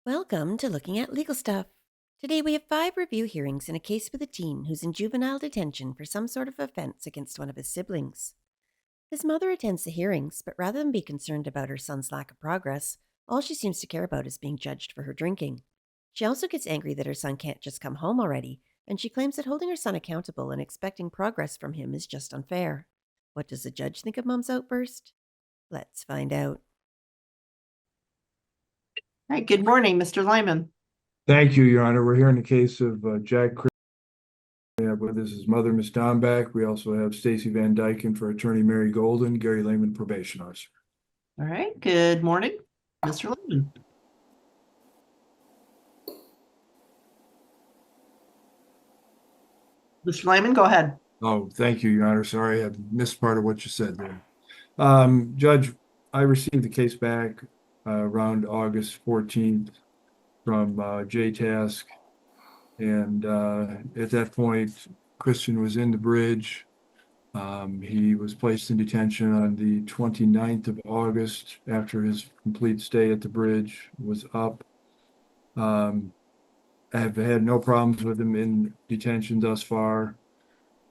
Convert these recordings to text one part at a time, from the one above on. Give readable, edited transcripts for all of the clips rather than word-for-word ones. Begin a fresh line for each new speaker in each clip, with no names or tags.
Welcome to Looking at Legal Stuff. Today we have 5 review hearings in a case with a teen who's in juvenile detention for some sort of offense against one of his siblings. His mother attends the hearings, but rather than be concerned about her son's lack of progress, all she seems to care about is being judged for her drinking. She also gets angry that her son can't just come home already, and she claims that holding her son accountable and expecting progress from him is just unfair. What does the judge think of Mom's outburst? Let's find out.
All right, good morning, Mr. Lyman.
Thank you, Your Honor. We're here in the case of Jack. We have with us his mother, Ms. Dombeck. We also have Stacy Van Dyken for attorney Mary Golden, Gary Lehman, probation officer.
All right, good morning, Mr. Lyman. Mr. Lyman, go ahead.
Oh, thank you, Your Honor. Sorry, I missed part of what you said there. Judge, I received the case back around August 14th from JTask. And at that point, Christian was in the bridge. He was placed in detention on the 29th of August after his complete stay at the bridge was up. I have had no problems with him in detention thus far.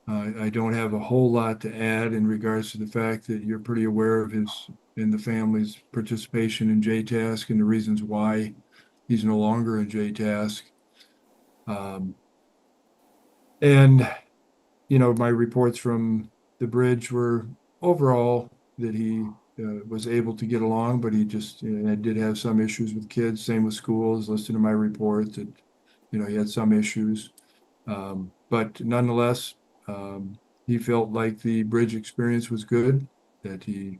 I don't have a whole lot to add in regards to the fact that you're pretty aware of his and the family's participation in JTask and the reasons why he's no longer in JTask. And, you know, my reports from the bridge were overall that he was able to get along, but he just did have some issues with kids. Same with schools, listed in my report that, you know, he had some issues. But nonetheless, he felt like the bridge experience was good, that he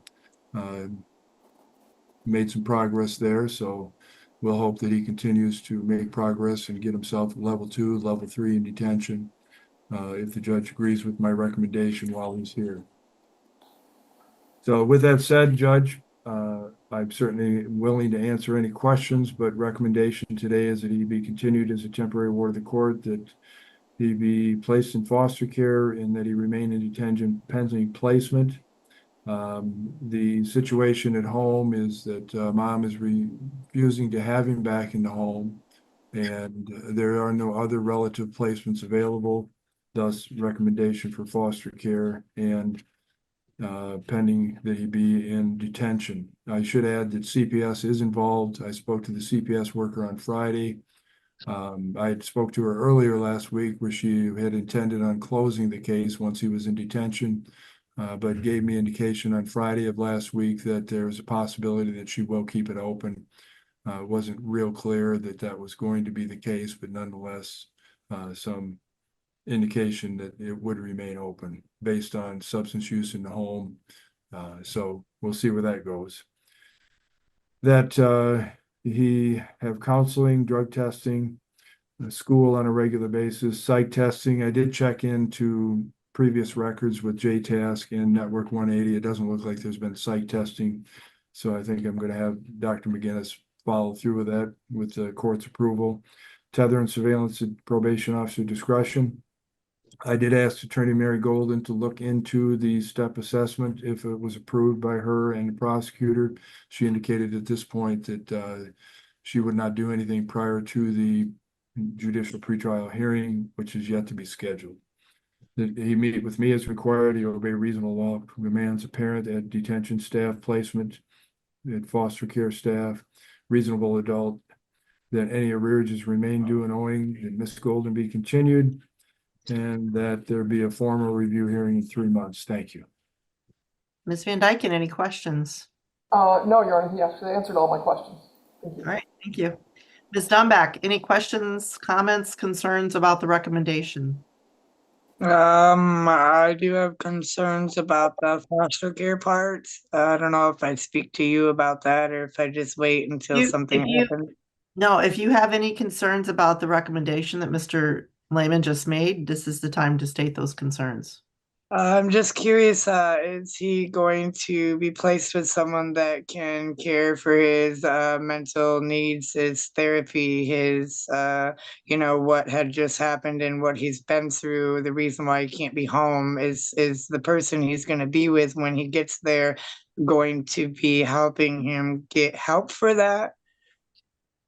made some progress there. So we'll hope that he continues to make progress and get himself level 2, level 3 in detention. If the judge agrees with my recommendation while he's here. So with that said, Judge, I'm certainly willing to answer any questions, but recommendation today is that he be continued as a temporary ward of the court, that he be placed in foster care, and that he remain in detention pending placement. The situation at home is that mom is refusing to have him back in the home, and there are no other relative placements available. Thus, recommendation for foster care and pending that he be in detention. I should add that CPS is involved. I spoke to the CPS worker on Friday. I spoke to her earlier last week where she had intended on closing the case once he was in detention, but gave me indication on Friday of last week that there was a possibility that she will keep it open. It wasn't real clear that that was going to be the case, but nonetheless, some indication that it would remain open based on substance use in the home. So we'll see where that goes. That he have counseling, drug testing, school on a regular basis, psych testing. I did check into previous records with JTask and Network 180. It doesn't look like there's been psych testing. So I think I'm going to have Dr. McGinnis follow through with that with the court's approval. Tether and surveillance at probation officer discretion. I did ask attorney Mary Golden to look into the step assessment if it was approved by her and the prosecutor. She indicated at this point that she would not do anything prior to the judicial pretrial hearing, which is yet to be scheduled. That he meet with me as required. He obey reasonable law demands a parent at detention staff placement, at foster care staff, reasonable adult, that any arrearages remain due and owing, that Ms. Golden be continued, and that there be a formal review hearing in 3 months. Thank you.
Ms. Van Dyken, any questions?
No, Your Honor, he actually answered all my questions. Thank you.
All right, thank you. Ms. Dombeck, any questions, comments, concerns about the recommendation?
I do have concerns about the foster care part. I don't know if I speak to you about that or if I just wait until something happens.
No, if you have any concerns about the recommendation that Mr. Lehman just made, this is the time to state those concerns.
I'm just curious, is he going to be placed with someone that can care for his mental needs, his therapy, his, what had just happened and what he's been through? The reason why he can't be home is the person he's going to be with when he gets there going to be helping him get help for that?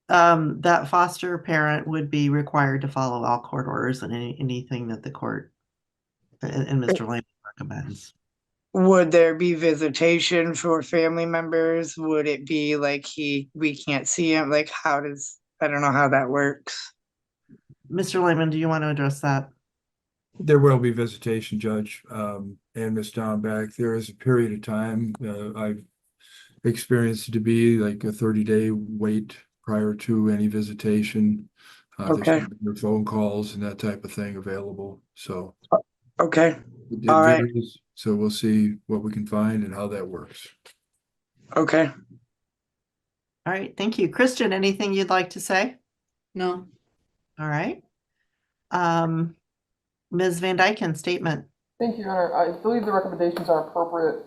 that foster parent would be required to follow all court orders and anything that the court and Mr. Lehman recommends.
Would there be visitation for family members? Would it be like we can't see him? Like I don't know how that works.
Mr. Lehman, do you want to address that?
There will be visitation, Judge, and Ms. Dombeck. There is a period of time I've experienced it to be like a 30-day wait prior to any visitation.
Okay.
There's phone calls and that type of thing available. So
Okay.
it
All right.
varies. So we'll see what we can find and how that works.
Okay.
All right, thank you. Christian, anything you'd like to say?
No.
All right. Ms. Van Dyken, statement.
Thank you, Your Honor. I believe the recommendations are appropriate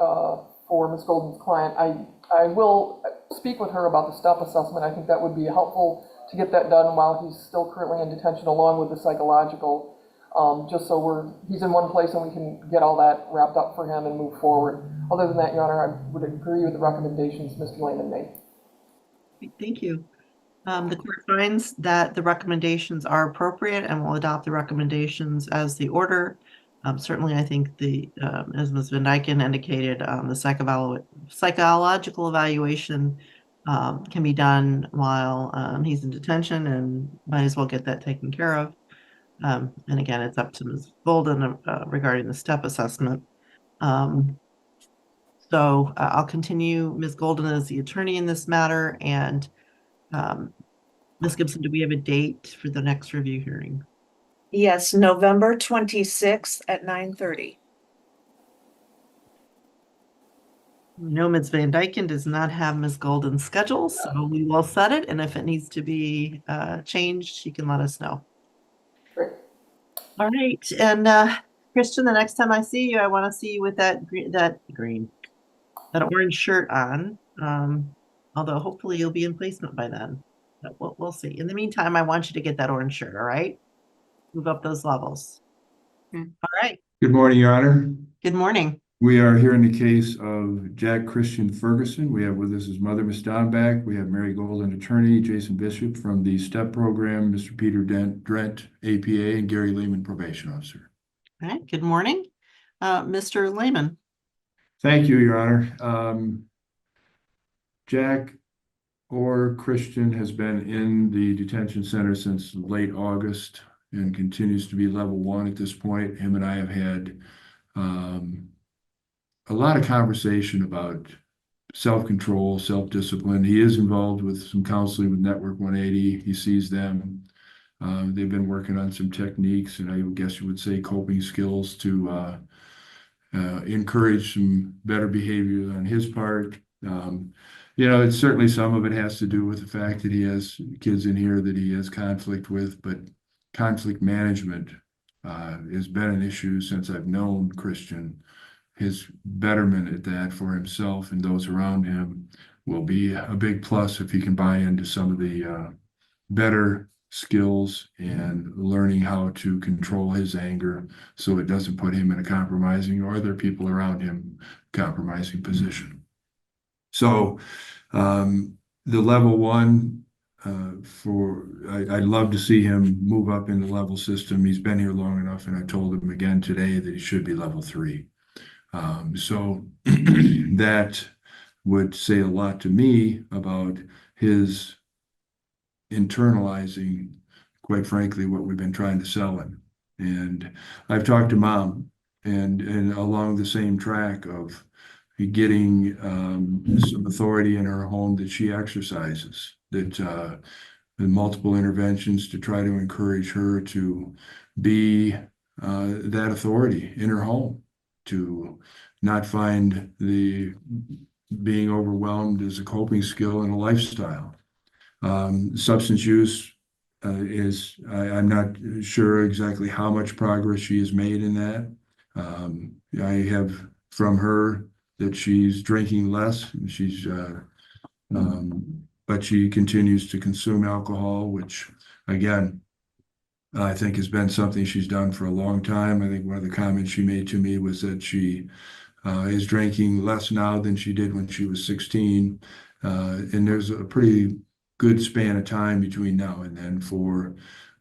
for Ms. Golden's client. I will speak with her about the step assessment. I think that would be helpful to get that done while he's still currently in detention, along with the psychological, just so he's in one place and we can get all that wrapped up for him and move forward. Other than that, Your Honor, I would agree with the recommendations Mr. Lehman made.
Thank you. The court finds that the recommendations are appropriate and will adopt the recommendations as the order. Certainly, I think as Ms. Van Dyken indicated, the psychological evaluation can be done while he's in detention, and might as well get that taken care of. And again, it's up to Ms. Golden regarding the step assessment. So I'll continue. Ms. Golden is the attorney in this matter, and Ms. Gibson, do we have a date for the next review hearing?
Yes, November 26th at 9:30.
No, Ms. Van Dyken does not have Ms. Golden's schedule, so we will set it, and if it needs to be changed, she can let us know.
Great.
All right, and Christian, the next time I see you, I want to see you with that orange shirt on. Although hopefully you'll be in placement by then. But we'll see. In the meantime, I want you to get that orange shirt, all right? Move up those levels. All right.
Good morning, Your Honor.
Good morning.
We are here in the case of Jack Christian Ferguson. We have with us his mother, Ms. Dombeck. We have Mary Golden, attorney, Jason Bishop from the STEP program, Mr. Peter Drent, APA, and Gary Lehman, probation officer.
All right. Good morning. Mr. Lehman.
Thank you, Your Honor. Jack or Christian has been in the detention center since late August and continues to be level 1 at this point. Him and I have had a lot of conversation about self-control, self-discipline. He is involved with some counseling with Network 180. He sees them. They've been working on some techniques, and I guess you would say coping skills to encourage some better behavior on his part. It's certainly some of it has to do with the fact that he has kids in here that he has conflict with, but conflict management has been an issue since I've known Christian. His betterment at that for himself and those around him will be a big plus if he can buy into some of the better skills and learning how to control his anger so it doesn't put him in a compromising or other people around him compromising position. So the level 1 I'd love to see him move up in the level system. He's been here long enough, and I told him again today that he should be level 3. So that would say a lot to me about his internalizing, quite frankly, what we've been trying to sell him. And I've talked to Mom and along the same track of getting some authority in her home that she exercises, that the multiple interventions to try to encourage her to be that authority in her home, to not find the being overwhelmed as a coping skill and a lifestyle. Substance use I'm not sure exactly how much progress she has made in that. I have from her that she's drinking less. But she continues to consume alcohol, which again, I think has been something she's done for a long time. I think one of the comments she made to me was that she is drinking less now than she did when she was 16. And there's a pretty good span of time between now and then for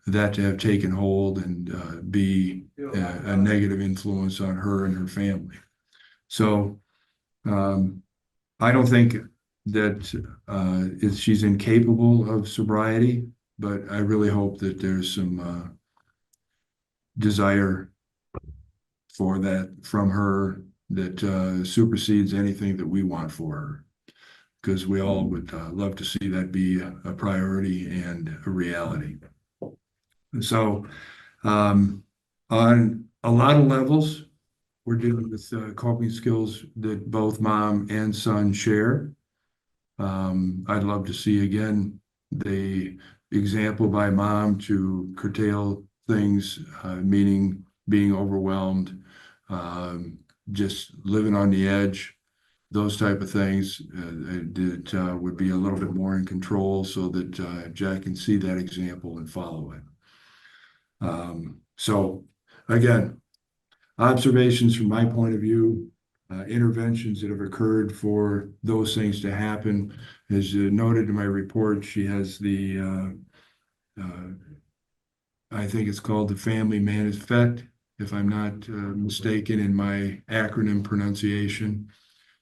that to have taken hold and be a negative influence on her and her family. So I don't think that she's incapable of sobriety, but I really hope that there's some desire for that from her that supersedes anything that we want for her. Because we all would love to see that be a priority and a reality. So on a lot of levels, we're dealing with coping skills that both mom and son share. I'd love to see again the example by mom to curtail things, meaning being overwhelmed, just living on the edge, those type of things that would be a little bit more in control so that Jack can see that example and follow it. So again, observations from my point of view, interventions that have occurred for those things to happen. As noted in my report, she has the, I think it's called the Family Manifest, if I'm not mistaken in my acronym pronunciation.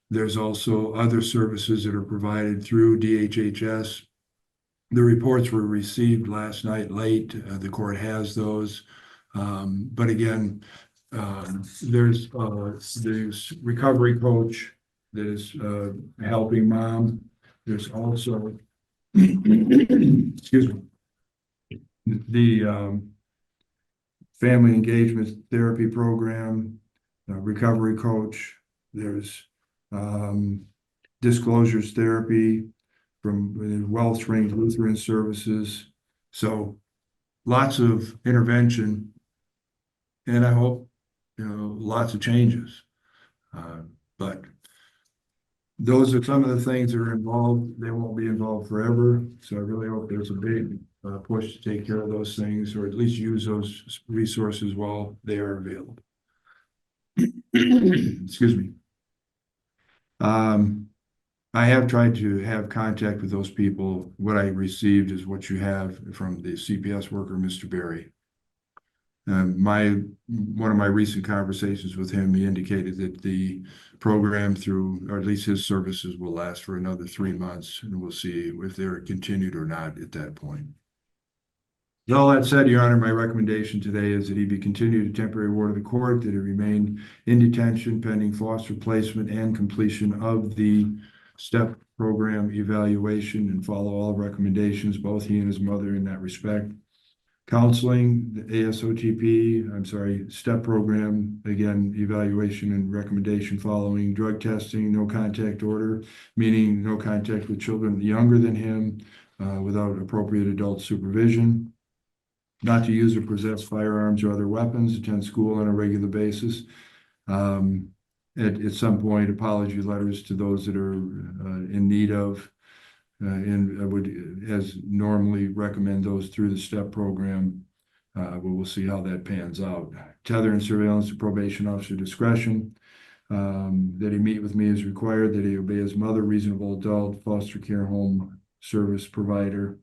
There's also other services that are provided through DHHS. The reports were received last night late. The court has those. But again, there's recovery coach that is helping mom. There's also, excuse me, the family engagement therapy program, recovery coach. There's disclosures therapy from Wellspring Lutheran Services. So lots of intervention, and I hope, lots of changes. But those are some of the things that are involved. They won't be involved forever. So I really hope there's a big push to take care of those things, or at least use those resources while they are available. Excuse me. I have tried to have contact with those people. What I received is what you have from the CPS worker, Mr. Berry. One of my recent conversations with him, he indicated that the program through, or at least his services, will last for another 3 months, and we'll see if they're continued or not at that point. With all that said, Your Honor, my recommendation today is that he be continued a temporary ward of the court, that he remain in detention pending foster placement and completion of the STEP program evaluation, and follow all recommendations, both he and his mother, in that respect. Counseling, the ASOTP, STEP program, again, evaluation and recommendation following. Drug testing, no contact order, meaning no contact with children younger than him without appropriate adult supervision. Not to use or possess firearms or other weapons, attend school on a regular basis. At some point, apology letters to those that are in need of. And I would, as normally, recommend those through the STEP program. But we'll see how that pans out. Tether and surveillance to probation officer discretion. That he meet with me as required, that he obey his mother, reasonable adult, foster care home service provider,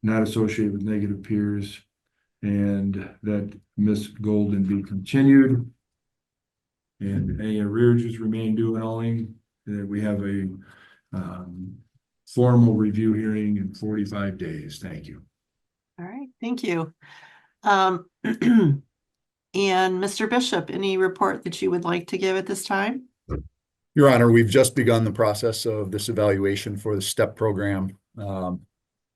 not associate with negative peers, and that Miss Golden be continued. And any arrearages remain due and owing, that we have a formal review hearing in 45 days. Thank you.
All right, thank you. And Mr. Bishop, any report that you would like to give at this time?
Your Honor, we've just begun the process of this evaluation for the STEP program.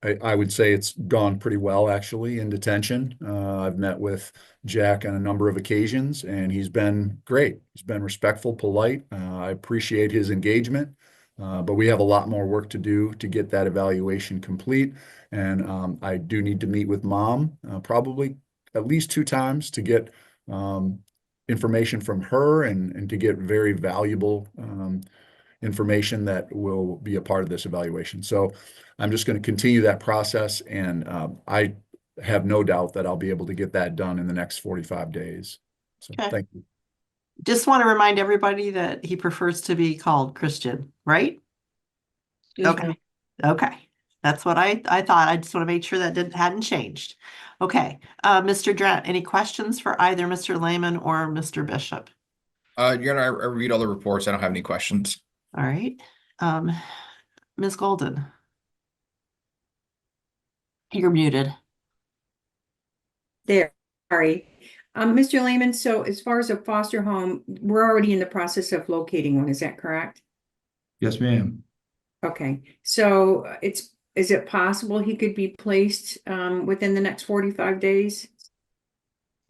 I would say it's gone pretty well, actually, in detention. I've met with Jack on a number of occasions, and he's been great. He's been respectful, polite. I appreciate his engagement, but we have a lot more work to do to get that evaluation complete. And I do need to meet with Mom probably at least 2 times to get information from her and to get very valuable information that will be a part of this evaluation. So I'm just going to continue that process, and I have no doubt that I'll be able to get that done in the next 45 days. So
Okay.
Thank you.
Just want to remind everybody that he prefers to be called Christian, right? Okay. Okay. That's what I thought. I just want to make sure that hadn't changed. Okay, Mr. Drent, any questions for either Mr. Lehman or Mr. Bishop?
Your Honor, I read all the reports. I don't have any questions.
All right. Ms. Golden. You're muted.
There, sorry. Mr. Lehman, so as far as a foster home, we're already in the process of locating one, is that correct?
Yes, ma'am.
Okay, so is it possible he could be placed within the next 45 days?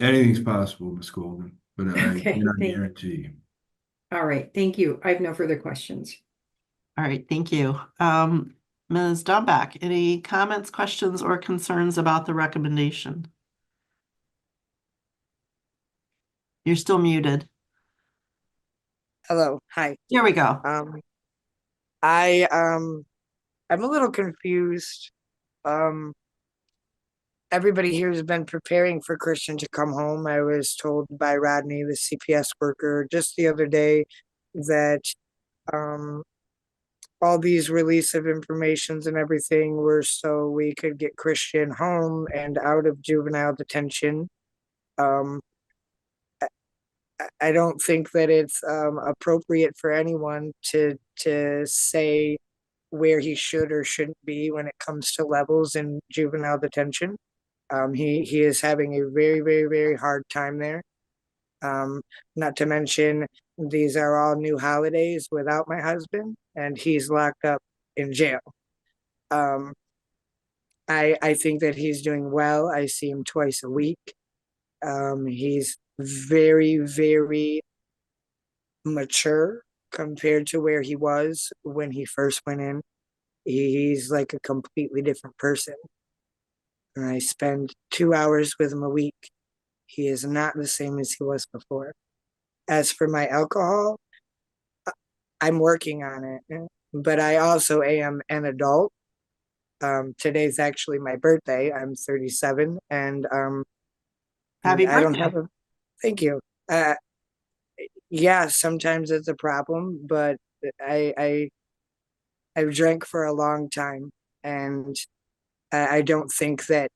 Anything's possible, Ms. Golden, but I
Okay,
cannot
thank-
guarantee.
All right, thank you. I have no further questions.
All right, thank you. Ms. Dombeck, any comments, questions, or concerns about the recommendation? You're still muted.
Hello, hi.
Here we go.
I'm a little confused. Everybody here has been preparing for Christian to come home. I was told by Rodney, the CPS worker, just the other day that all these release of informations and everything were so we could get Christian home and out of juvenile detention. I don't think that it's appropriate for anyone to say where he should or shouldn't be when it comes to levels in juvenile detention. He is having a very, very, very hard time there. Not to mention, these are all new holidays without my husband, and he's locked up in jail. I think that he's doing well. I see him twice a week. He's very, very mature compared to where he was when he first went in. He's like a completely different person. And I spend 2 hours with him a week. He is not the same as he was before. As for my alcohol, I'm working on it, but I also am an adult. Today's actually my birthday. I'm 37, and
Happy
I don't
birthday.
have a. Thank you. Yeah, sometimes it's a problem, but I've drank for a long time, and I don't think that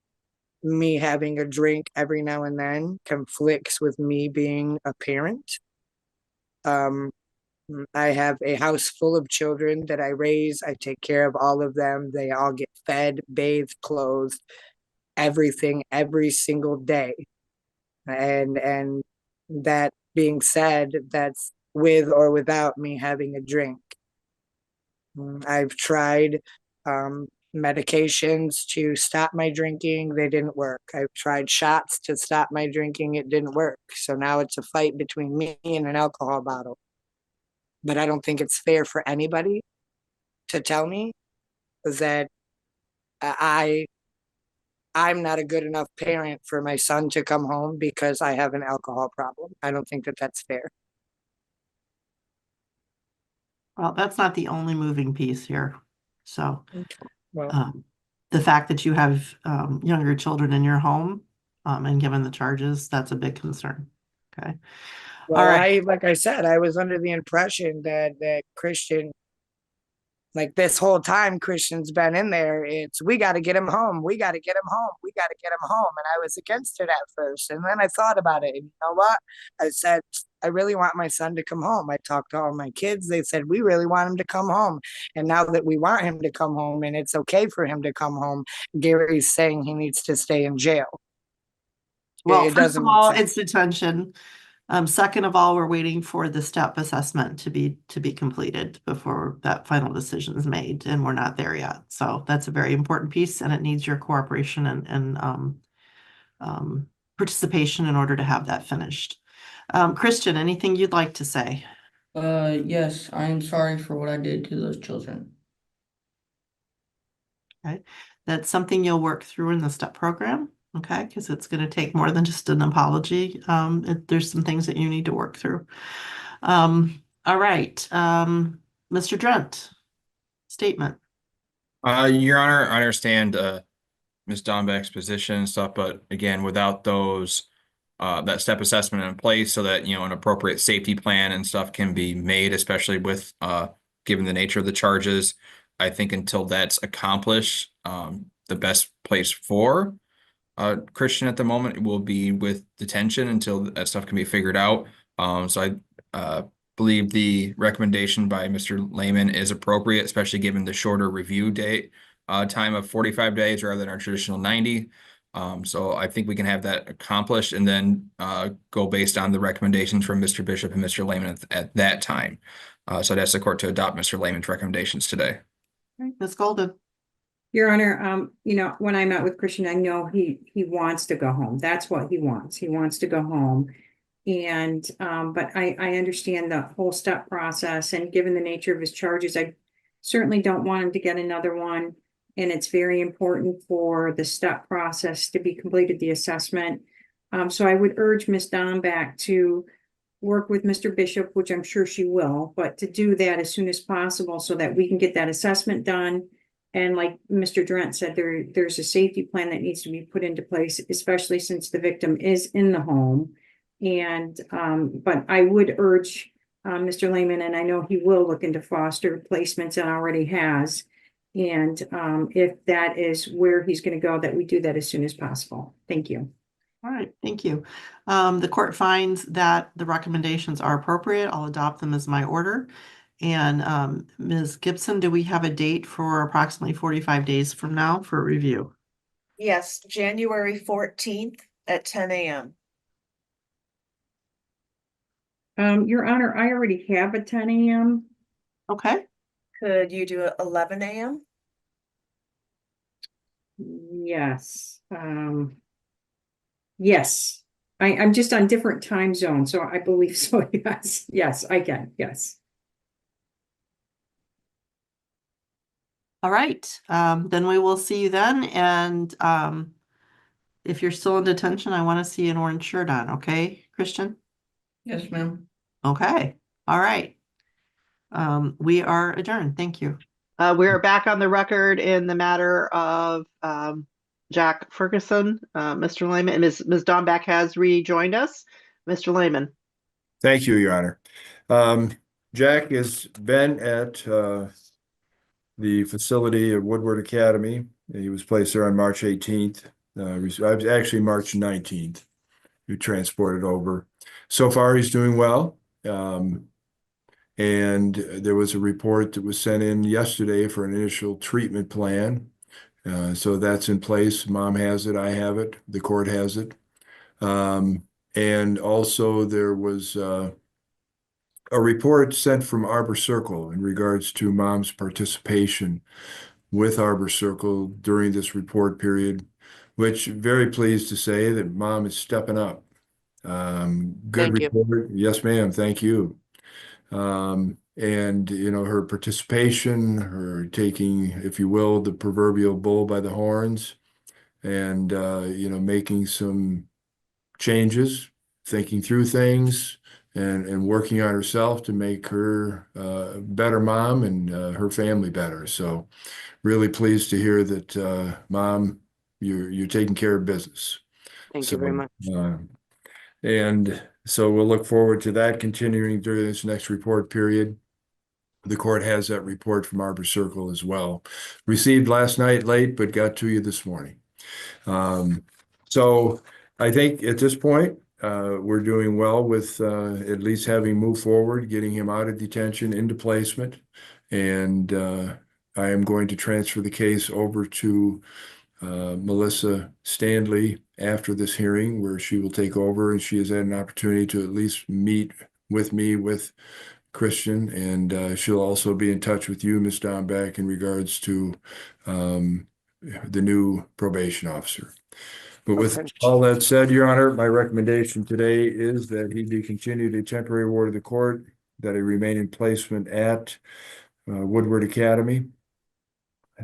me having a drink every now and then conflicts with me being a parent. I have a house full of children that I raise. I take care of all of them. They all get fed, bathed, clothed, everything every single day. And that being said, that's with or without me having a drink. I've tried medications to stop my drinking. They didn't work. I've tried shots to stop my drinking. It didn't work. So now it's a fight between me and an alcohol bottle. But I don't think it's fair for anybody to tell me that I'm not a good enough parent for my son to come home because I have an alcohol problem. I don't think that that's fair.
Well, that's not the only moving piece here. So
Well,
the fact that you have younger children in your home and given the charges, that's a big concern. Okay.
well,
All right.
like I said, I was under the impression that Christian, like this whole time Christian's been in there, it's we got to get him home. We got to get him home. We got to get him home. And I was against it at first. And then I thought about it. And you know what? I said, I really want my son to come home. I talked to all my kids. They said, we really want him to come home. And now that we want him to come home and it's okay for him to come home, Gary's saying he needs to stay in jail.
Well,
It
first
doesn't
of
make
all,
sense.
it's detention. Second of all, we're waiting for the step assessment to be completed before that final decision is made, and we're not there yet. So that's a very important piece, and it needs your cooperation and participation in order to have that finished. Christian, anything you'd like to say?
Yes, I am sorry for what I did to those children.
Okay, that's something you'll work through in the step program. Okay, because it's going to take more than just an apology. There's some things that you need to work through. All right, Mr. Drent, statement.
Your Honor, I understand Ms. Dombeck's position and stuff, but again, without those that step assessment in place so that, you know, an appropriate safety plan and stuff can be made, especially with given the nature of the charges, I think until that's accomplished, the best place for Christian at the moment will be with detention until that stuff can be figured out. So I believe the recommendation by Mr. Lehman is appropriate, especially given the shorter review date time of 45 days rather than our traditional 90. So I think we can have that accomplished and then go based on the recommendations from Mr. Bishop and Mr. Lehman at that time. So I'd ask the court to adopt Mr. Lehman's recommendations today.
Ms. Golden.
Your Honor, when I met with Christian, I know he wants to go home. That's what he wants. He wants to go home. And, but I understand the whole step process, and given the nature of his charges, I certainly don't want him to get another one. And it's very important for the step process to be completed, the assessment. So I would urge Ms. Dombeck to work with Mr. Bishop, which I'm sure she will, but to do that as soon as possible so that we can get that assessment done. And like Mr. Durant said, there's a safety plan that needs to be put into place, especially since the victim is in the home. And, but I would urge Mr. Lehman, and I know he will look into foster placements and already has. And if that is where he's going to go, that we do that as soon as possible. Thank you.
All right, thank you. The court finds that the recommendations are appropriate. I'll adopt them as my order. And Ms. Gibson, do we have a date for approximately 45 days from now for review?
Yes, January 14th at 10 a.m.
Your Honor, I already have a 10 a.m.
Okay.
Could you do it 11 a.m.?
Yes. Yes. I'm just on different time zones, so I believe so. Yes. Yes, I can. Yes.
All right, then we will see you then. And if you're still in detention, I want to see an orange shirt on, okay, Christian?
Yes, ma'am.
Okay, all right. We are adjourned. Thank you. We are back on the record in the matter of Jack Ferguson, Mr. Lehman, and Ms. Dombeck has rejoined us. Mr. Lehman.
Thank you, Your Honor. Jack has been at the facility at Woodward Academy. He was placed there on March 18th. I was actually March 19th. He transported over. So far, he's doing well. And there was a report that was sent in yesterday for an initial treatment plan. So that's in place. Mom has it. I have it. The court has it. And also there was a report sent from Arbor Circle in regards to Mom's participation with Arbor Circle during this report period, which very pleased to say that Mom is stepping up. Good report. Yes, ma'am. Thank you. And her participation, her taking, if you will, the proverbial bull by the horns, and making some changes, thinking through things, and working on herself to make her a better mom and her family better. So really pleased to hear that, Mom, you're taking care of business.
Thank you very much.
And so we'll look forward to that continuing during this next report period. The court has that report from Arbor Circle as well. Received last night late, but got to you this morning. So I think at this point, we're doing well with at least having moved forward, getting him out of detention into placement. And I am going to transfer the case over to Melissa Stanley after this hearing, where she will take over, and she has had an opportunity to at least meet with me with Christian, and she'll also be in touch with you, Ms. Dombeck, in regards to the new probation officer. But with all that said, Your Honor, my recommendation today is that he be continued a temporary award of the court, that he remain in placement at Woodward Academy,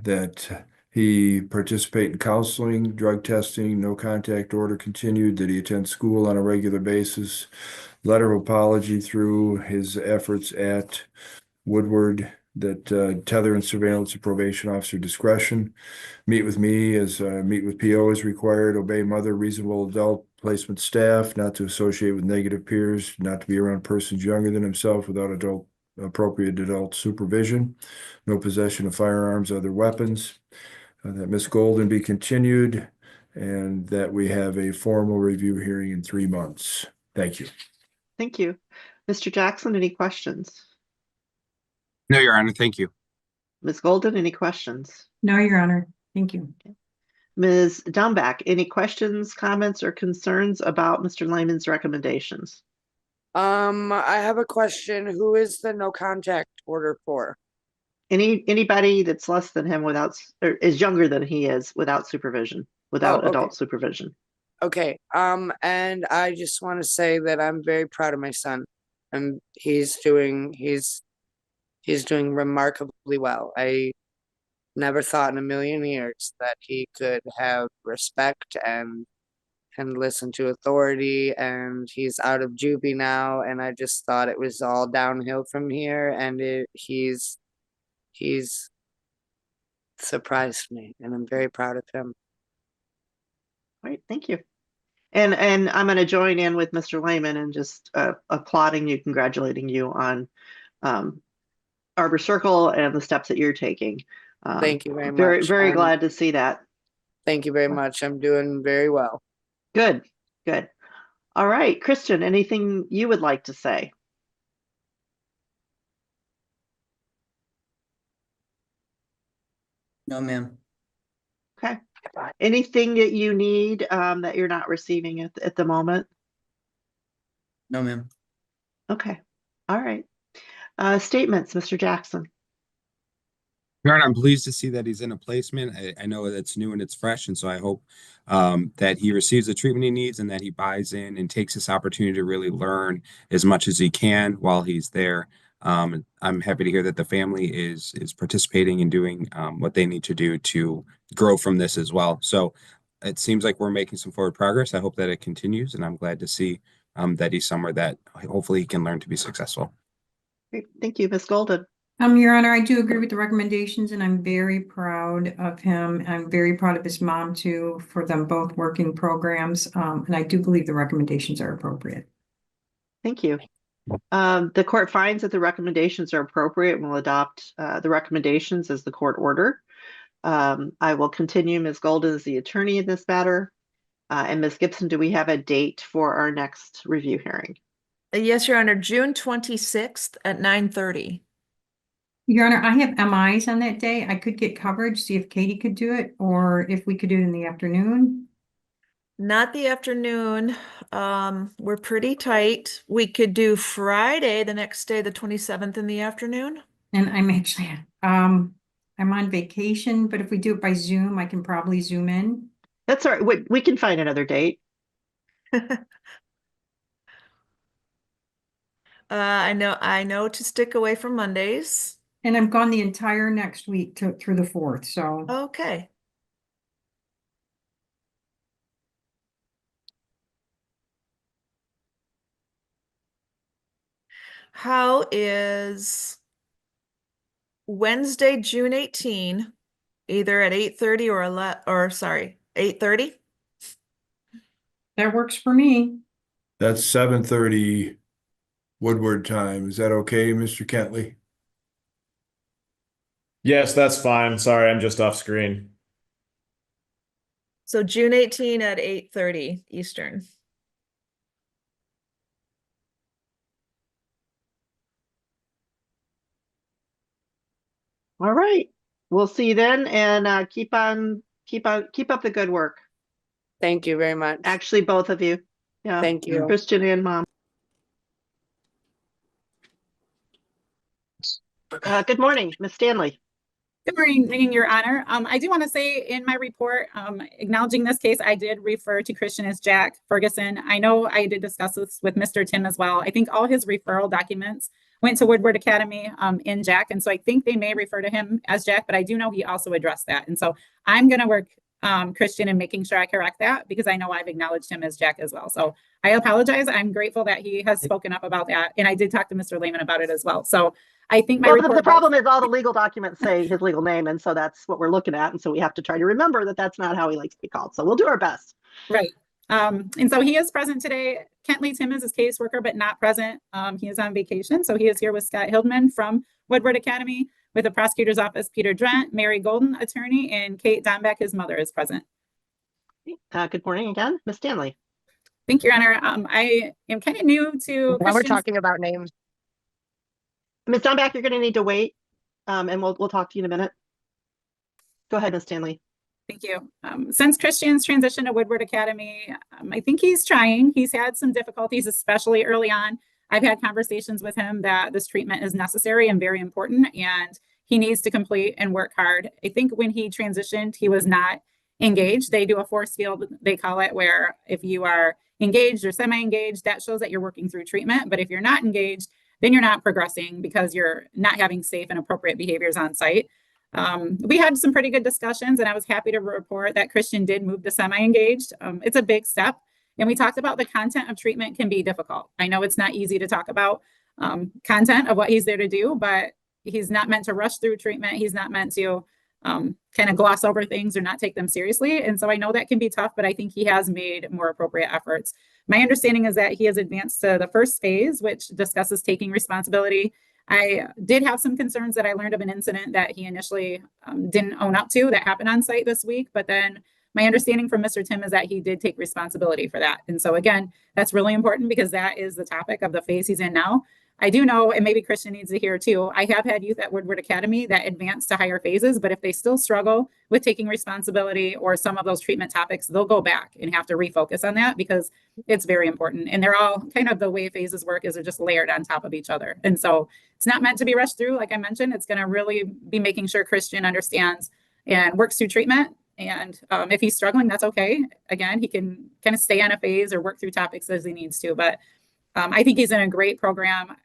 that he participate in counseling, drug testing, no contact order continued, that he attend school on a regular basis, letter of apology through his efforts at Woodward, that tether and surveillance of probation officer discretion, meet with me as meet with PO as required, obey mother, reasonable adult placement staff, not to associate with negative peers, not to be around persons younger than himself without adult appropriate adult supervision, no possession of firearms, other weapons, that Ms. Golden be continued, and that we have a formal review hearing in 3 months. Thank you.
Thank you. Mr. Jackson, any questions?
No, Your Honor, thank you.
Ms. Golden, any questions?
No, Your Honor. Thank you.
Ms. Dumbach, any questions, comments, or concerns about Mr. Lyman's recommendations?
I have a question. Who is the no contact order for?
Anybody that's less than him without, or is younger than he is without supervision, without
okay.
adult supervision.
Okay, and I just want to say that I'm very proud of my son, and he's doing remarkably well. I never thought in a million years that he could have respect and listen to authority, and he's out of juvie now, and I just thought it was all downhill from here, and he's surprised me, and I'm very proud of him.
All right, thank you. And I'm going to join in with Mr. Lyman and just applauding you, congratulating you on Arbor Circle and the steps that you're taking.
Thank you very
Very,
much.
very glad to see that.
Thank you very much. I'm doing very well.
Good, good. All right, Christian, anything you would like to say?
No, ma'am.
Okay. Anything that you need that you're not receiving at the moment?
No, ma'am.
Okay. All right. Statements, Mr. Jackson.
Your Honor, I'm pleased to see that he's in a placement. I know that's new and it's fresh, and so I hope that he receives the treatment he needs and that he buys in and takes this opportunity to really learn as much as he can while he's there. I'm happy to hear that the family is participating and doing what they need to do to grow from this as well. So it seems like we're making some forward progress. I hope that it continues, and I'm glad to see that he's somewhere that hopefully he can learn to be successful.
Great. Thank you, Ms. Golden.
Your Honor, I do agree with the recommendations, and I'm very proud of him. I'm very proud of his mom too, for them both working programs. And I do believe the recommendations are appropriate.
Thank you. The court finds that the recommendations are appropriate and will adopt the recommendations as the court order. I will continue Ms. Golden as the attorney in this matter. And Ms. Gibson, do we have a date for our next review hearing?
Yes, Your Honor, June 26th at 9:30.
Your Honor, I have MIs on that day. I could get coverage, see if Katie could do it, or if we could do it in the afternoon.
Not the afternoon. We're pretty tight. We could do Friday, the next day, the 27th in the afternoon.
And I'm actually, I'm on vacation, but if we do it by Zoom, I can probably Zoom in.
That's all right. We can find another date.
I know to stick away from Mondays.
And I'm gone the entire next week through the 4th, so.
Okay. How is Wednesday, June 18, either at 8:30 or 8:30?
That works for me.
That's 7:30 Woodward time. Is that okay, Mr. Kentley?
Yes, that's fine. Sorry, I'm just off screen.
So June 18 at 8:30 Eastern.
All right. We'll see you then, and keep up the good work.
Thank you very much.
Actually, both of you. Yeah.
Thank you.
Christian and Mom. Good morning, Ms. Stanley.
Good morning, Your Honor. I do want to say in my report, acknowledging this case, I did refer to Christian as Jack Ferguson. I know I did discuss this with Mr. Tim as well. I think all his referral documents went to Woodward Academy in Jack. And so I think they may refer to him as Jack, but I do know he also addressed that. And so I'm going to work Christian in making sure I correct that, because I know I've acknowledged him as Jack as well. So I apologize. I'm grateful that he has spoken up about that. And I did talk to Mr. Lehman about it as well. So I think my
the problem is all the legal documents say his legal name, and so that's what we're looking at, and so we have to try to remember that that's not how he likes to be called. So we'll do our best.
Right. And so he is present today. Kentley Tim is his caseworker, but not present. He is on vacation. So he is here with Scott Hildman from Woodward Academy, with the prosecutor's office, Peter Drent, Mary Golden, attorney, and Kate Dombeck, his mother, is present.
Good morning again, Ms. Stanley.
Thank you, Your Honor. I am kind of new to
Now we're talking about names.
Ms. Dombeck, you're going to need to wait, and we'll talk to you in a minute. Go ahead, Ms. Stanley.
Thank you. Since Christian's transition to Woodward Academy, I think he's trying. He's had some difficulties, especially early on. I've had conversations with him that this treatment is necessary and very important, and he needs to complete and work hard. I think when he transitioned, he was not engaged. They do a force field, they call it, where if you are engaged or semi-engaged, that shows that you're working through treatment. But if you're not engaged, then you're not progressing because you're not having safe and appropriate behaviors on site. We had some pretty good discussions, and I was happy to report that Christian did move to semi-engaged. It's a big step. And we talked about the content of treatment can be difficult. I know it's not easy to talk about content of what he's there to do, but he's not meant to rush through treatment. He's not meant to kind of gloss over things or not take them seriously. And so I know that can be tough, but I think he has made more appropriate efforts. My understanding is that he has advanced to the first phase, which discusses taking responsibility. I did have some concerns that I learned of an incident that he initially didn't own up to that happened on site this week, but then my understanding from Mr. Tim is that he did take responsibility for that. And so again, that's really important because that is the topic of the phase he's in now. I do know, and maybe Christian needs to hear too, I have had youth at Woodward Academy that advance to higher phases, but if they still struggle with taking responsibility or some of those treatment topics, they'll go back and have to refocus on that because it's very important. And they're all kind of the way phases work is they're just layered on top of each other. And so it's not meant to be rushed through. Like I mentioned, it's going to really be making sure Christian understands and works through treatment. And if he's struggling, that's okay. Again, he can kind of stay on a phase or work through topics as he needs to. But I think he's in a great program.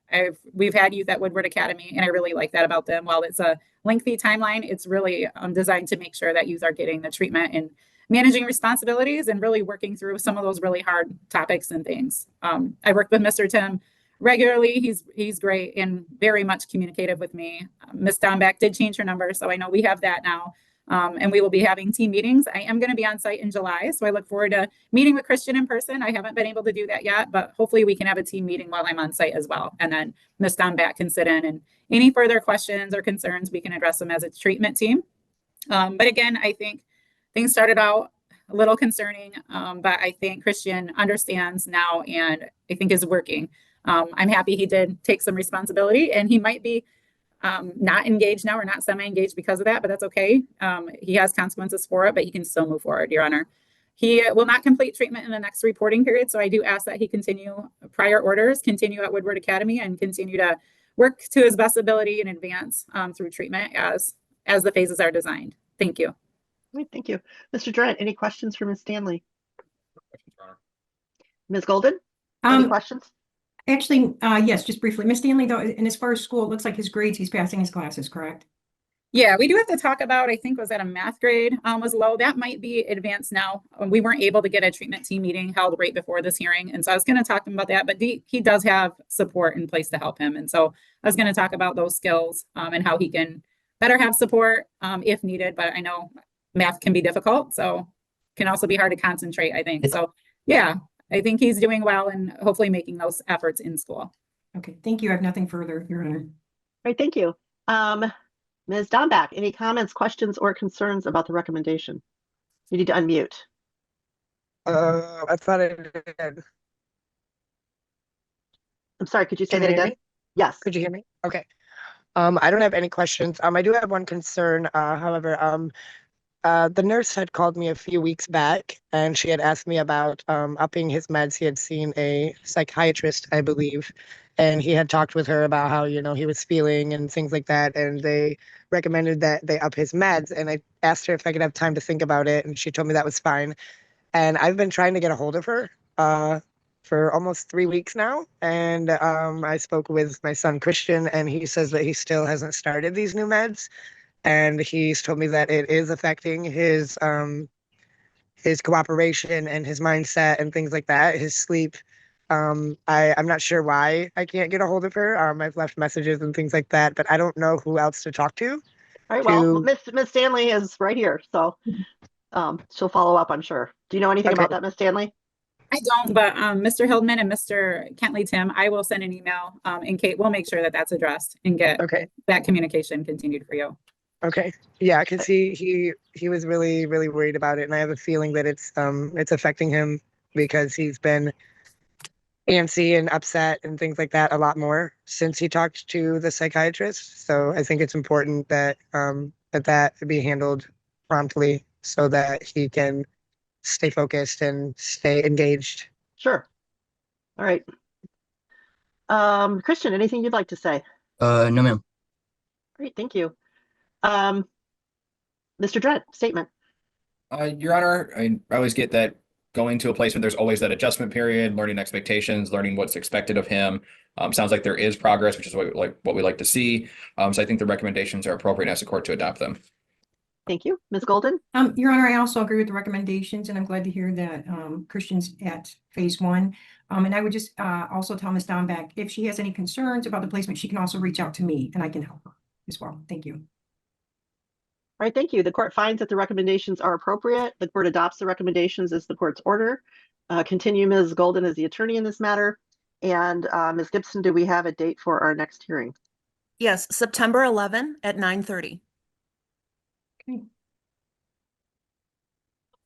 We've had youth at Woodward Academy, and I really like that about them. While it's a lengthy timeline, it's really designed to make sure that youth are getting the treatment and managing responsibilities and really working through some of those really hard topics and things. I work with Mr. Tim regularly. He's great and very much communicative with me. Ms. Dombeck did change her number, so I know we have that now. And we will be having team meetings. I am going to be on site in July, so I look forward to meeting with Christian in person. I haven't been able to do that yet, but hopefully we can have a team meeting while I'm on site as well. And then Ms. Dombeck can sit in, and any further questions or concerns, we can address them as a treatment team. But again, I think things started out a little concerning, but I think Christian understands now and I think is working. I'm happy he did take some responsibility, and he might be not engaged now or not semi-engaged because of that, but that's okay. He has consequences for it, but he can still move forward, Your Honor. He will not complete treatment in the next reporting period, so I do ask that he continue prior orders, continue at Woodward Academy, and continue to work to his best ability and advance through treatment as the phases are designed. Thank you.
Great, thank you. Mr. Drent, any questions for Ms. Stanley? Ms. Golden, any questions?
Actually, yes, just briefly. Ms. Stanley, though, and as far as school, it looks like his grades, he's passing his classes, correct?
Yeah, we do have to talk about, I think was that a math grade was low. That might be advanced now. We weren't able to get a treatment team meeting held right before this hearing. And so I was going to talk to him about that, but he does have support in place to help him. And so I was going to talk about those skills and how he can better have support if needed. But I know math can be difficult, so can also be hard to concentrate, I think. So yeah, I think he's doing well and hopefully making those efforts in school.
Okay, thank you. I have nothing further, Your Honor.
All right, thank you. Ms. Dombeck, any comments, questions, or concerns about the recommendation? You need to unmute.
I thought I did.
I'm sorry, could you say
Can
that
you hear
again?
me?
Yes.
Could you hear me? Okay. I don't have any questions. I do have one concern. However, the nurse had called me a few weeks back and she had asked me about upping his meds. He had seen a psychiatrist, I believe, and he had talked with her about how, he was feeling and things like that. And they recommended that they up his meds. And I asked her if I could have time to think about it. And she told me that was fine. And I've been trying to get a hold of her for almost 3 weeks now. And I spoke with my son, Christian, and he says that he still hasn't started these new meds. And he's told me that it is affecting his cooperation and his mindset and things like that, his sleep. I'm not sure why I can't get a hold of her. I've left messages and things like that, but I don't know who else to talk to.
All right, well, Ms. Stanley is right here, so she'll follow up, I'm sure. Do you know anything about that, Ms. Stanley?
I don't, but Mr. Hildman and Mr. Kentley Tim, I will send an email, and Kate will make sure that that's addressed and get
Okay.
that communication continued for you.
Okay. Yeah, I can see he was really, really worried about it, and I have a feeling that it's affecting him because he's been antsy and upset and things like that a lot more since he talked to the psychiatrist. So I think it's important that that be handled promptly so that he can stay focused and stay engaged.
Sure. All right. Christian, anything you'd like to say?
No, ma'am.
Great, thank you. Mr. Dredd, statement.
Your Honor, I always get that going to a placement, there's always that adjustment period, learning expectations, learning what's expected of him. Sounds like there is progress, which is what we like to see. So I think the recommendations are appropriate and ask the court to adopt them.
Thank you. Ms. Golden?
Your Honor, I also agree with the recommendations, and I'm glad to hear that Christian's at phase 1. And I would just also tell Ms. Dombeck, if she has any concerns about the placement, she can also reach out to me and I can help her as well. Thank you.
All right, thank you. The court finds that the recommendations are appropriate. The court adopts the recommendations as the court's order. Continue Ms. Golden as the attorney in this matter. And Ms. Gibson, do we have a date for our next hearing?
Yes, September 11 at 9:30.
Okay.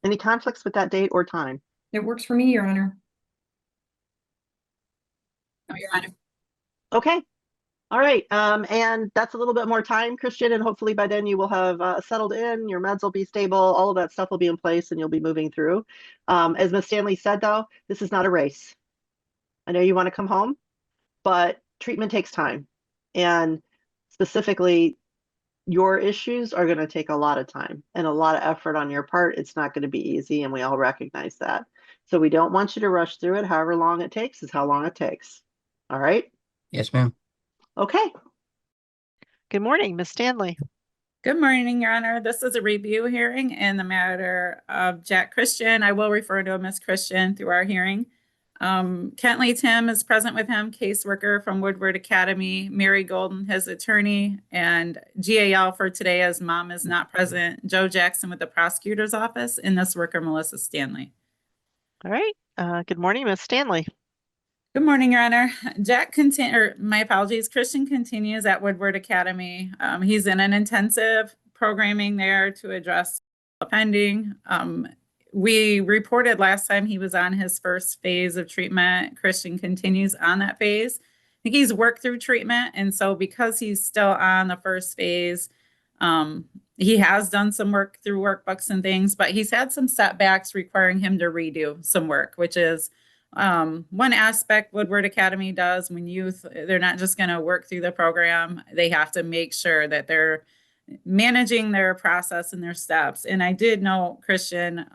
Any conflicts with that date or time?
It works for me, Your Honor.
No, Your Honor.
Okay. All right. And that's a little bit more time, Christian, and hopefully by then you will have settled in, your meds will be stable, all of that stuff will be in place and you'll be moving through. As Ms. Stanley said, though, this is not a race. I know you want to come home, but treatment takes time. And specifically, your issues are going to take a lot of time and a lot of effort on your part. It's not going to be easy, and we all recognize that. So we don't want you to rush through it. However long it takes is how long it takes. All right?
Yes, ma'am.
Okay. Good morning, Ms. Stanley.
Good morning, Your Honor. This is a review hearing in the matter of Jack Christian. I will refer to him as Christian through our hearing. Kentley Tim is present with him, caseworker from Woodward Academy, Mary Golden, his attorney, and GAL for today as mom is not present, Joe Jackson with the prosecutor's office, and this worker, Melissa Stanley.
All right. Good morning, Ms. Stanley.
Good morning, Your Honor. My apologies. Christian continues at Woodward Academy. He's in an intensive programming there to address offending. We reported last time he was on his first phase of treatment. Christian continues on that phase. I think he's worked through treatment. And so because he's still on the first phase, he has done some work through workbooks and things, but he's had some setbacks requiring him to redo some work, which is one aspect Woodward Academy does when youth, they're not just going to work through the program. They have to make sure that they're managing their process and their steps. And I did know Christian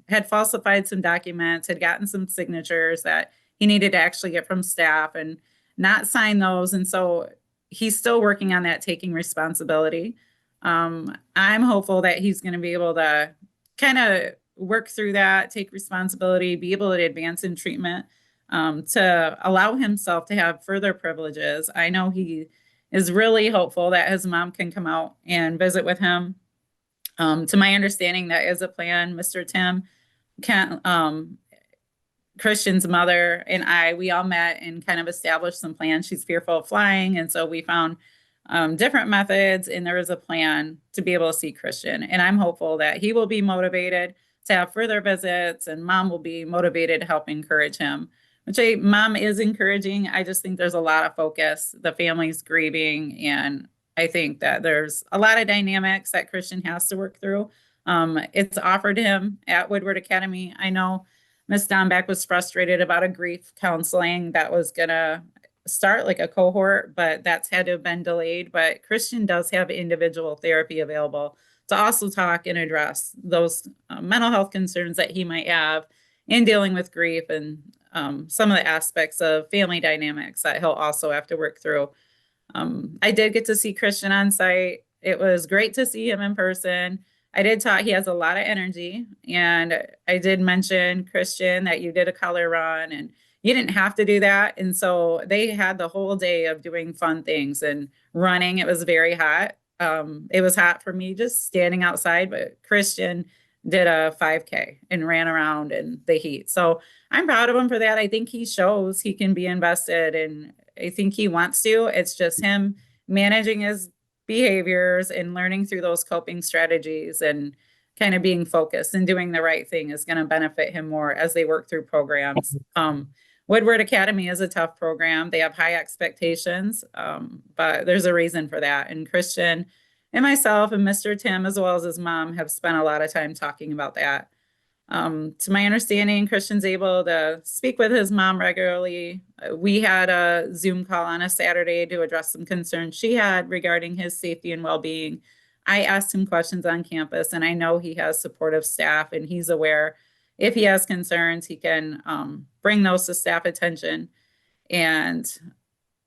had falsified some documents, had gotten some signatures that he needed to actually get from staff and not sign those. And so he's still working on that, taking responsibility. I'm hopeful that he's going to be able to kind of work through that, take responsibility, be able to advance in treatment, to allow himself to have further privileges. I know he is really hopeful that his mom can come out and visit with him. To my understanding, that is a plan. Mr. Tim, Christian's mother and we all met and kind of established some plans. She's fearful of flying. And so we found different methods, and there is a plan to be able to see Christian. And I'm hopeful that he will be motivated to have further visits, and mom will be motivated to help encourage him, which mom is encouraging. I just think there's a lot of focus. The family's grieving, and I think that there's a lot of dynamics that Christian has to work through. It's offered him at Woodward Academy. I know Ms. Dombeck was frustrated about a grief counseling that was gonna start like a cohort, but that's had to have been delayed. But Christian does have individual therapy available to also talk and address those mental health concerns that he might have in dealing with grief and some of the aspects of family dynamics that he'll also have to work through. I did get to see Christian on site. It was great to see him in person. I did talk, he has a lot of energy, and I did mention, Christian, that you did a color run and you didn't have to do that. And so they had the whole day of doing fun things and running. It was very hot. It was hot for me just standing outside, but Christian did a 5K and ran around in the heat. So I'm proud of him for that. I think he shows he can be invested, and I think he wants to. It's just him managing his behaviors and learning through those coping strategies and kind of being focused and doing the right thing is going to benefit him more as they work through programs. Woodward Academy is a tough program. They have high expectations, but there's a reason for that. And Christian and myself and Mr. Tim, as well as his mom, have spent a lot of time talking about that. To my understanding, Christian's able to speak with his mom regularly. We had a Zoom call on a Saturday to address some concerns she had regarding his safety and well-being. I asked him questions on campus, and I know he has supportive staff, and he's aware if he has concerns, he can bring those to staff attention. And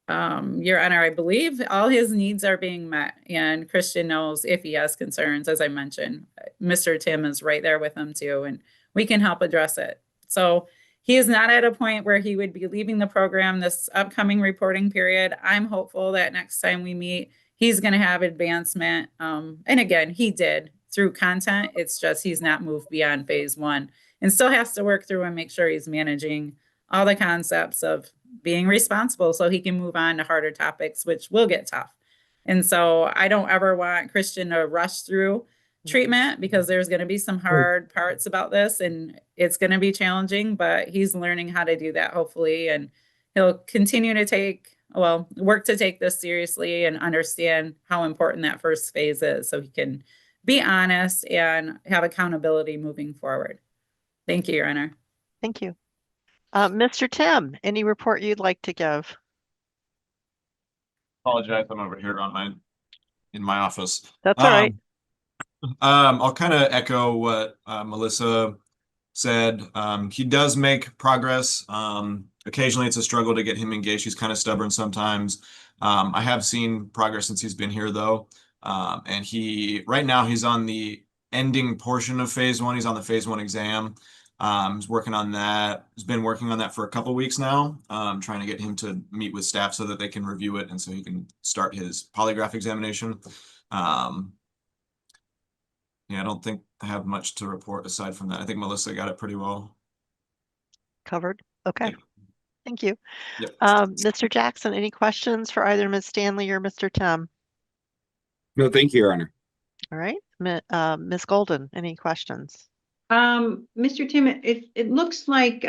Your Honor, I believe all his needs are being met, and Christian knows if he has concerns. As I mentioned, Mr. Tim is right there with him too, and we can help address it. So he is not at a point where he would be leaving the program this upcoming reporting period. I'm hopeful that next time we meet, he's going to have advancement. And again, he did through content. It's just he's not moved beyond phase one and still has to work through and make sure he's managing all the concepts of being responsible so he can move on to harder topics, which will get tough. And so I don't ever want Christian to rush through treatment because there's going to be some hard parts about this and it's going to be challenging, but he's learning how to do that hopefully. And he'll continue to work to take this seriously and understand how important that first phase is so he can be honest and have accountability moving forward. Thank you, Your Honor.
Thank you. Mr. Tim, any report you'd like to give?
Apologize, I'm over here in my office.
That's all right.
I'll kind of echo what Melissa said. He does make progress. Occasionally it's a struggle to get him engaged. He's kind of stubborn sometimes. I have seen progress since he's been here though. And right now he's on the ending portion of phase one. He's on the phase one exam. He's working on that. He's been working on that for a couple of weeks now, trying to get him to meet with staff so that they can review it and so he can start his polygraph examination. Yeah, I don't think I have much to report aside from that. I think Melissa got it pretty well
covered. Okay.
Yeah.
Thank you.
Yep.
Mr. Jackson, any questions for either Ms. Stanley or Mr. Tim?
No, thank you, Your Honor.
All right. Ms. Golden, any questions?
Mr. Tim, it looks like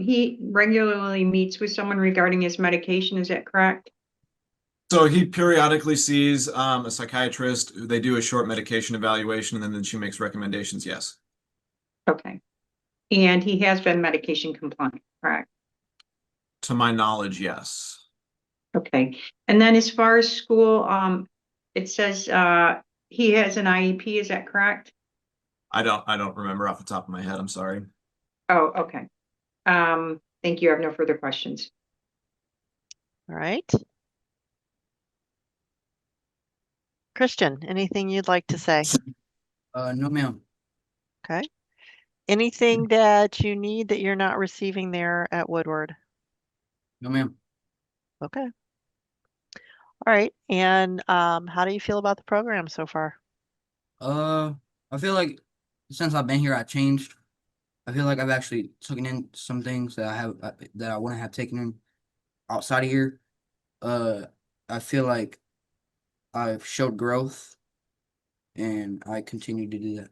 he regularly meets with someone regarding his medication. Is that correct?
So he periodically sees a psychiatrist. They do a short medication evaluation and then she makes recommendations. Yes.
Okay. And he has been medication compliant, correct?
To my knowledge, yes.
Okay. And then as far as school, it says he has an IEP. Is that correct?
I don't remember off the top of my head. I'm sorry.
Oh, okay. Thank you. I have no further questions.
All right. Christian, anything you'd like to say?
No, ma'am.
Okay. Anything that you need that you're not receiving there at Woodward?
No, ma'am.
Okay. All right. And how do you feel about the program so far?
I feel like since I've been here, I changed. I feel like I've actually taken in some things that I wouldn't have taken in outside of here. I feel like I've showed growth, and I continue to do that.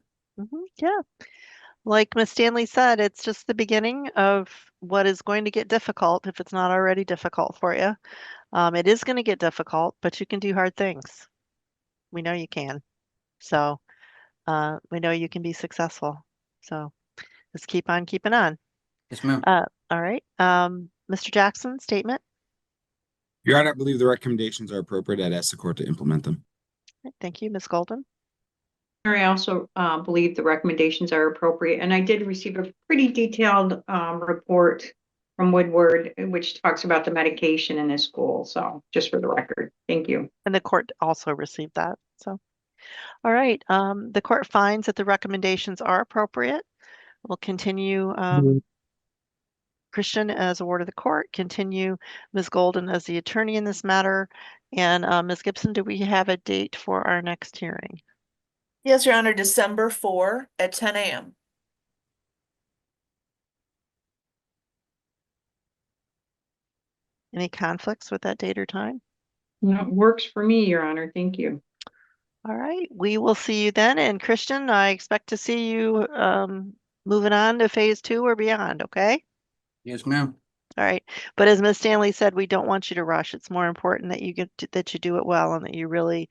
Yeah. Like Ms. Stanley said, it's just the beginning of what is going to get difficult if it's not already difficult for you. It is going to get difficult, but you can do hard things. We know you can. So we know you can be successful. So just keep on keeping on.
Yes, ma'am.
All right. Mr. Jackson, statement.
Your Honor, I believe the recommendations are appropriate. I'd ask the court to implement them.
Thank you, Ms. Golden.
I also believe the recommendations are appropriate, and I did receive a pretty detailed report from Woodward, which talks about the medication in his school. So just for the record, thank you.
And the court also received that. So, all right. The court finds that the recommendations are appropriate. We'll continue Christian as a ward of the court, continue Ms. Golden as the attorney in this matter. And Ms. Gibson, do we have a date for our next hearing?
Yes, Your Honor, December 4 at 10 a.m.
Any conflicts with that date or time?
No, it works for me, Your Honor. Thank you.
All right, we will see you then. And Christian, I expect to see you moving on to phase 2 or beyond, okay?
Yes, ma'am.
All right. But as Ms. Stanley said, we don't want you to rush. It's more important that that you do it well and that you really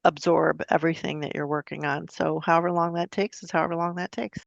absorb everything that you're working on. So however long that takes is however long that takes.